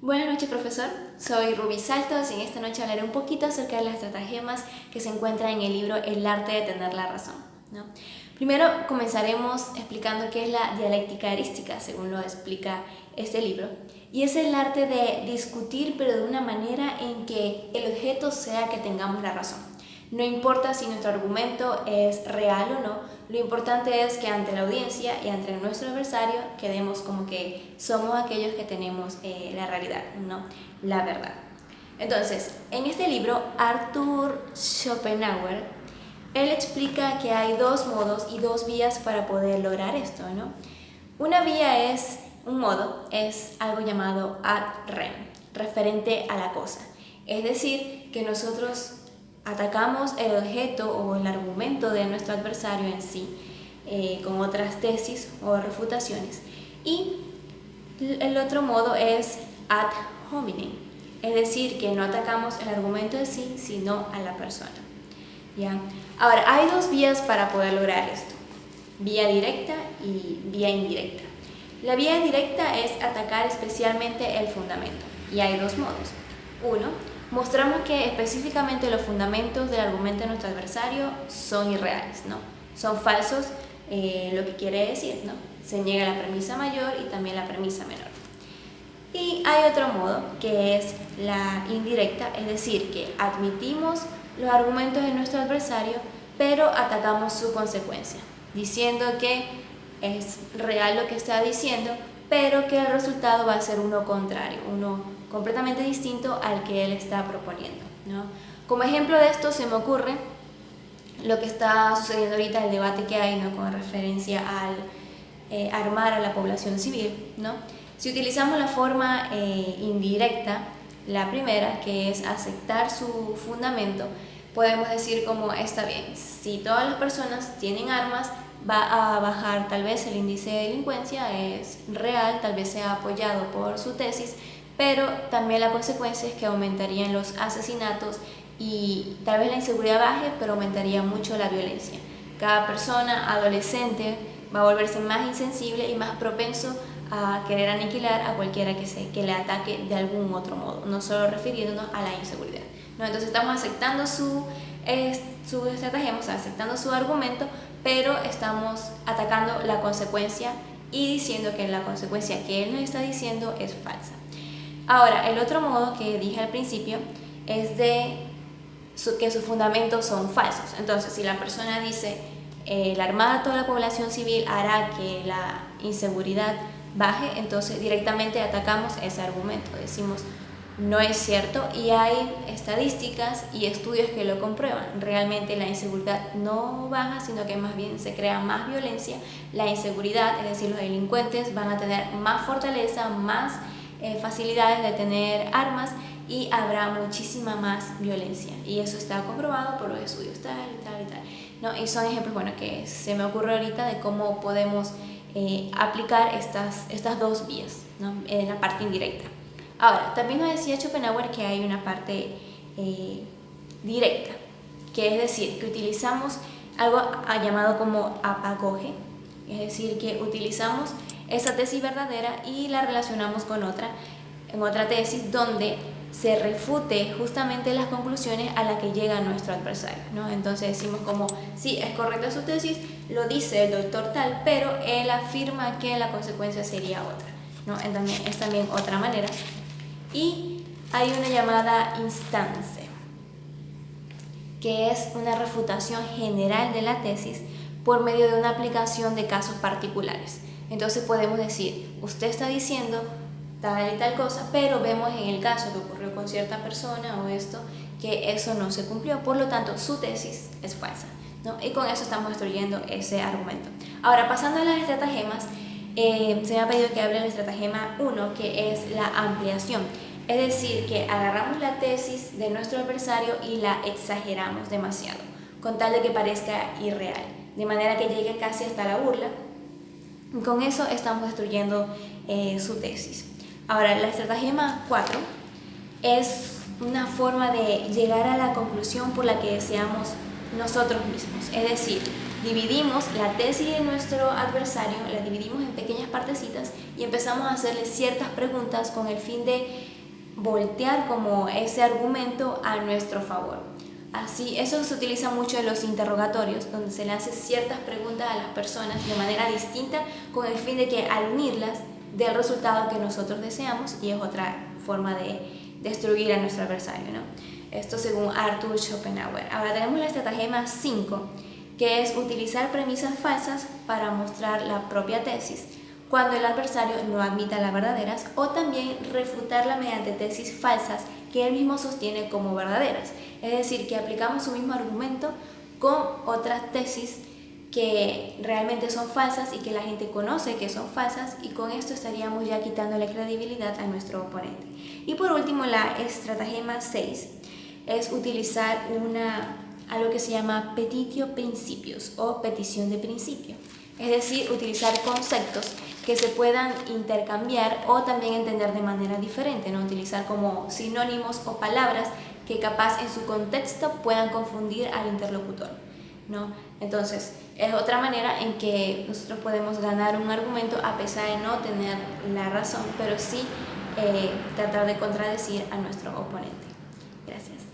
Buenas noches, profesor. Soy Ruby Saltos y en esta noche hablaré un poquito acerca de las estratagemas que se encuentran en el libro El arte de tener la razón, ¿no? Primero comenzaremos explicando qué es la dialéctica erística, según lo explica este libro, y es el arte de discutir, pero de una manera en que el objeto sea que tengamos la razón. No importa si nuestro argumento es real o no, lo importante es que ante la audiencia y ante nuestro adversario quedemos como que somos aquellos que tenemos la realidad, ¿no? La verdad. Entonces, en este libro, Arthur Schopenhauer, él explica que hay dos modos y dos vías para poder lograr esto, ¿no? Una vía es, un modo, es algo llamado ad rem, referente a la cosa. Es decir, que nosotros atacamos el objeto o el argumento de nuestro adversario en sí con otras tesis o refutaciones. Y el otro modo es ad hominem, es decir, que no atacamos el argumento en sí, sino a la persona. ¿Ya? Ahora, hay dos vías para poder lograr esto: vía directa y vía indirecta. La vía directa es atacar especialmente el fundamento, y hay dos modos. Uno, mostramos que específicamente los fundamentos del argumento de nuestro adversario son irreales, ¿no? Son falsos, lo que quiere decir, ¿no? Se niega la premisa mayor y también la premisa menor. Y hay otro modo, que es la indirecta, es decir, que admitimos los argumentos de nuestro adversario, pero atacamos su consecuencia, diciendo que es real lo que está diciendo, pero que el resultado va a ser uno contrario, uno completamente distinto al que él está proponiendo, ¿no? Como ejemplo de esto se me ocurre lo que está sucediendo ahorita, el debate que hay, ¿no?, con referencia al armar a la población civil, ¿no? Si utilizamos la forma indirecta, la primera, que es aceptar su fundamento, podemos decir como está bien, si todas las personas tienen armas, va a bajar tal vez el índice de delincuencia, es real, tal vez sea apoyado por su tesis, pero también la consecuencia es que aumentarían los asesinatos y tal vez la inseguridad baje, pero aumentaría mucho la violencia. Cada persona adolescente va a volverse más insensible y más propenso a querer aniquilar a cualquiera que le ataque de algún otro modo, no solo refiriéndonos a la inseguridad, ¿no? Entonces estamos aceptando su estratagema, o sea, aceptando su argumento, pero estamos atacando la consecuencia y diciendo que la consecuencia que él nos está diciendo es falsa. Ahora, el otro modo que dije al principio es que sus fundamentos son falsos. Entonces, si la persona dice el armar a toda la población civil hará que la inseguridad baje, entonces directamente atacamos ese argumento, decimos no es cierto, y hay estadísticas y estudios que lo comprueban. Realmente la inseguridad no baja, sino que más bien se crea más violencia. La inseguridad, es decir, los delincuentes van a tener más fortaleza, más facilidades de tener armas y habrá muchísima más violencia, y eso está comprobado por los estudios tal y tal y tal, ¿no? Y son ejemplos, bueno, que se me ocurre ahorita de cómo podemos aplicar estas dos vías, ¿no?, en la parte indirecta. Ahora, también nos decía Schopenhauer que hay una parte directa, que es decir, que utilizamos algo llamado como apagoge, es decir, que utilizamos esa tesis verdadera y la relacionamos con en otra tesis donde se refute justamente las conclusiones a las que llega nuestro adversario, ¿no? Entonces decimos como, sí, es correcta su tesis, lo dice el doctor tal, pero él afirma que la consecuencia sería otra, ¿no? Es también otra manera. Y hay una llamada instance, que es una refutación general de la tesis por medio de una aplicación de casos particulares. Entonces podemos decir, usted está diciendo tal y tal cosa, pero vemos en el caso que ocurrió con cierta persona o esto, que eso no se cumplió, por lo tanto su tesis es falsa, ¿no? Y con eso estamos destruyendo ese argumento. Ahora, pasando a las estratagemas, se me ha pedido que hable del estratagema 1, que es la ampliación. Es decir, que agarramos la tesis de nuestro adversario y la exageramos demasiado, con tal de que parezca irreal, de manera que llegue casi hasta la burla. Con eso estamos destruyendo su tesis. Ahora, la estratagema 4 es una forma de llegar a la conclusión por la que deseamos nosotros mismos. Es decir, dividimos la tesis de nuestro adversario, la dividimos en pequeñas partecitas y empezamos a hacerle ciertas preguntas con el fin de voltear como ese argumento a nuestro favor. Así, eso se utiliza mucho en los interrogatorios, donde se le hace ciertas preguntas a las personas de manera distinta con el fin de que al unirlas dé el resultado que nosotros deseamos, y es otra forma de destruir a nuestro adversario, ¿no? Esto según Arthur Schopenhauer. Ahora tenemos la estratagema 5, que es utilizar premisas falsas para mostrar la propia tesis cuando el adversario no admita las verdaderas, o también refutarla mediante tesis falsas que él mismo sostiene como verdaderas. Es decir, que aplicamos su mismo argumento con otras tesis que realmente son falsas y que la gente conoce que son falsas, y con esto estaríamos ya quitándole credibilidad a nuestro oponente. Y por último, la estratagema 6 es utilizar algo que se llama petitio principios o petición de principio. Es decir, utilizar conceptos que se puedan intercambiar o también entender de manera diferente, ¿no? Utilizar como sinónimos o palabras que capaz en su contexto puedan confundir al interlocutor, ¿no? Entonces, es otra manera en que nosotros podemos ganar un argumento a pesar de no tener la razón, pero sí tratar de contradecir a nuestro oponente. Gracias.